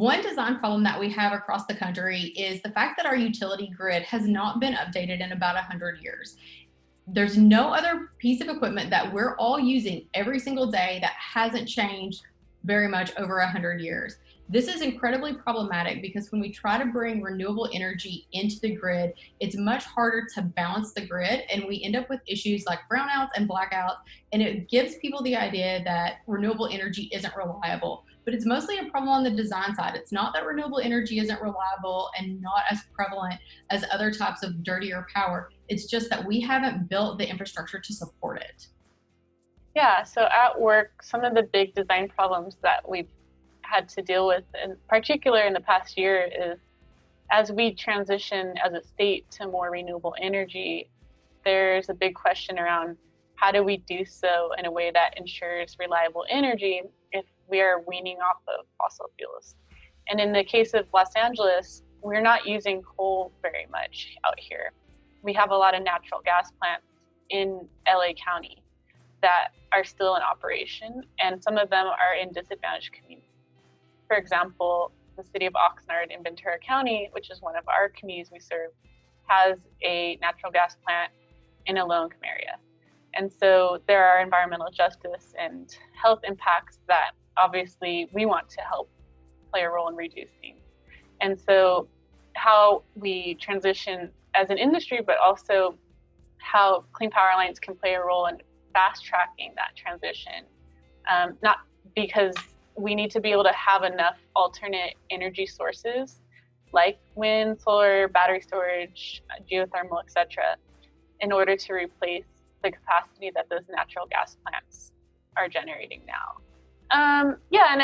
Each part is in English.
One design problem that we have across the country is the fact that our utility grid has not been updated in about 100 years. There's no other piece of equipment that we're all using every single day that hasn't changed very much over 100 years. This is incredibly problematic because when we try to bring renewable energy into the grid, it's much harder to balance the grid, and we end up with issues like brownouts and blackouts, and it gives people the idea that renewable energy isn't reliable. But it's mostly a problem on the design side. It's not that renewable energy isn't reliable and not as prevalent as other types of dirtier power. It's just that we haven't built the infrastructure to support it. Yeah, so at work, some of the big design problems that we've had to deal with, in particular in the past year, is as we transition as a state to more renewable energy, there's a big question around how do we do so in a way that ensures reliable energy if we are weaning off of fossil fuels. And in the case of Los Angeles, we're not using coal very much out here. We have a lot of natural gas plants in LA County that are still in operation, and some of them are in disadvantaged communities. For example, the city of Oxnard in Ventura County, which is one of our communities we serve, has a natural gas plant in a low-income area. And so there are environmental justice and health impacts that obviously we want to help play a role in reducing. And so how we transition as an industry, but also how Clean Power Alliance can play a role in fast tracking that transition, not because we need to be able to have enough alternate energy sources like wind, solar, battery storage, geothermal, etc., in order to replace the capacity that those natural gas plants are generating now. And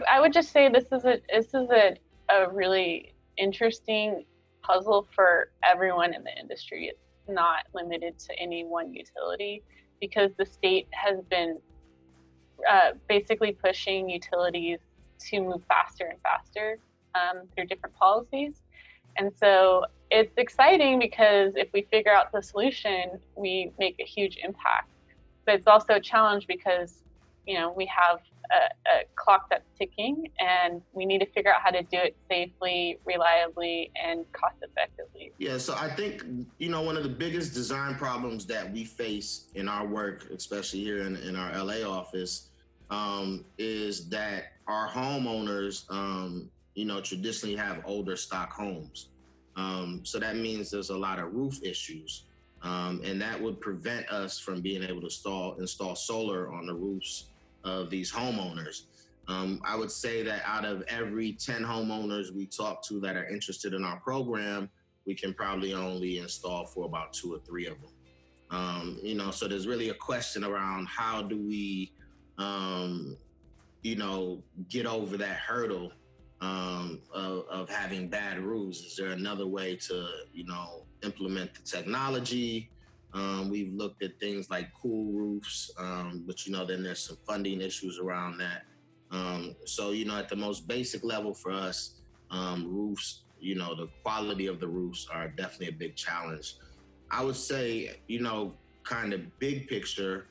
I would just say this is a really interesting puzzle for everyone in the industry. It's not limited to any one utility, because the state has been basically pushing utilities to move faster and faster through different policies. And so it's exciting because if we figure out the solution, we make a huge impact. But it's also a challenge because, we have a clock that's ticking, and we need to figure out how to do it safely, reliably, and cost effectively. Yeah, so I think, one of the biggest design problems that we face in our work, especially here in our LA office, is that our homeowners, traditionally have older stock homes. So that means there's a lot of roof issues. And that would prevent us from being able to install solar on the roofs of these homeowners. I would say that out of every 10 homeowners we talk to that are interested in our program, we can probably only install for about 2 or 3 of them. So there's really a question around how do we, get over that hurdle of having bad roofs. Is there another way to, implement the technology? We've looked at things like cool roofs, but then there's some funding issues around that. So at the most basic level for us, roofs, the quality of the roofs are definitely a big challenge. I would say, kind of big picture,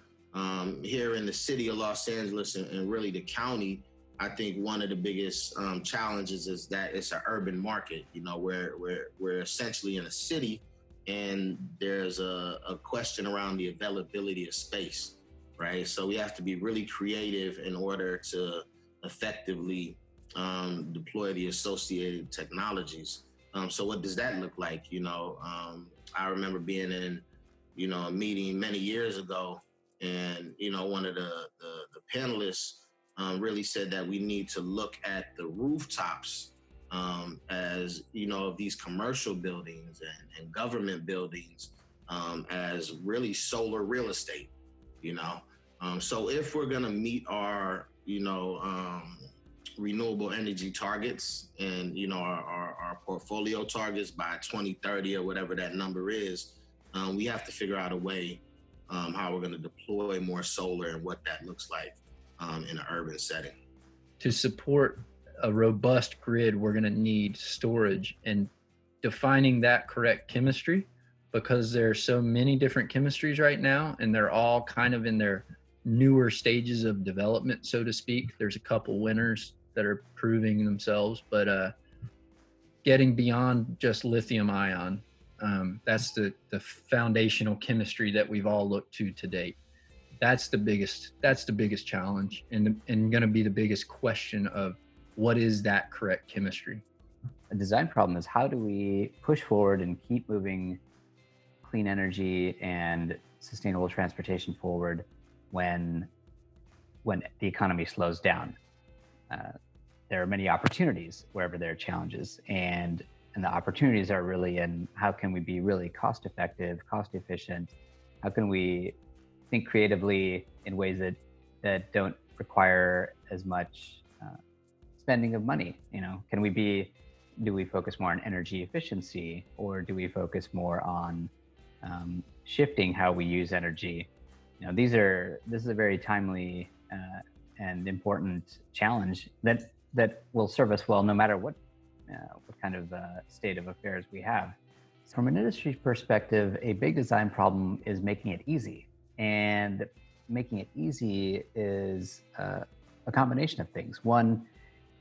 here in the city of Los Angeles and really the county, I think one of the biggest challenges is that it's an urban market. We're essentially in a city, and there's a question around the availability of space, right? So we have to be really creative in order to effectively deploy the associated technologies. So what does that look like? I remember being in, a meeting many years ago, and, one of the panelists really said that we need to look at the rooftops as, of these commercial buildings and government buildings as really solar real estate, So if we're gonna meet our, renewable energy targets and, our portfolio targets by 2030 or whatever that number is, we have to figure out a way how we're gonna deploy more solar and what that looks like in an urban setting. To support a robust grid, we're going to need storage, and defining that correct chemistry, because there are so many different chemistries right now, and they're all kind of in their newer stages of development, so to speak. There's a couple winners that are proving themselves, but getting beyond just lithium ion, that's the foundational chemistry that we've all looked to date. That's the biggest challenge, and going to be the biggest question of what is that correct chemistry. A design problem is, how do we push forward and keep moving clean energy and sustainable transportation forward when the economy slows down? There are many opportunities wherever there are challenges, and the opportunities are really in how can we be really cost effective, cost efficient? How can we think creatively in ways that don't require as much spending of money? Do we focus more on energy efficiency, or do we focus more on shifting how we use energy? This is a very timely and important challenge that will serve us well no matter what kind of state of affairs we have. From an industry perspective, a big design problem is making it easy. And making it easy is a combination of things. One,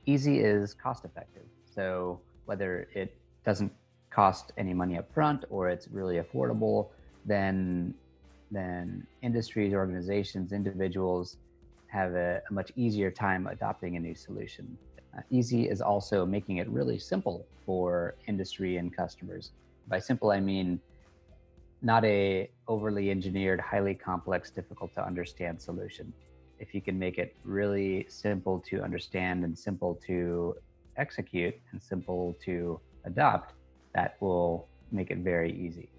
easy is cost effective. So whether it doesn't cost any money up front or it's really affordable, then industries, organizations, individuals have a much easier time adopting a new solution. Easy is also making it really simple for industry and customers. By simple, I mean not a overly engineered, highly complex, difficult to understand solution. If you can make it really simple to understand and simple to execute and simple to adopt, that will make it very easy.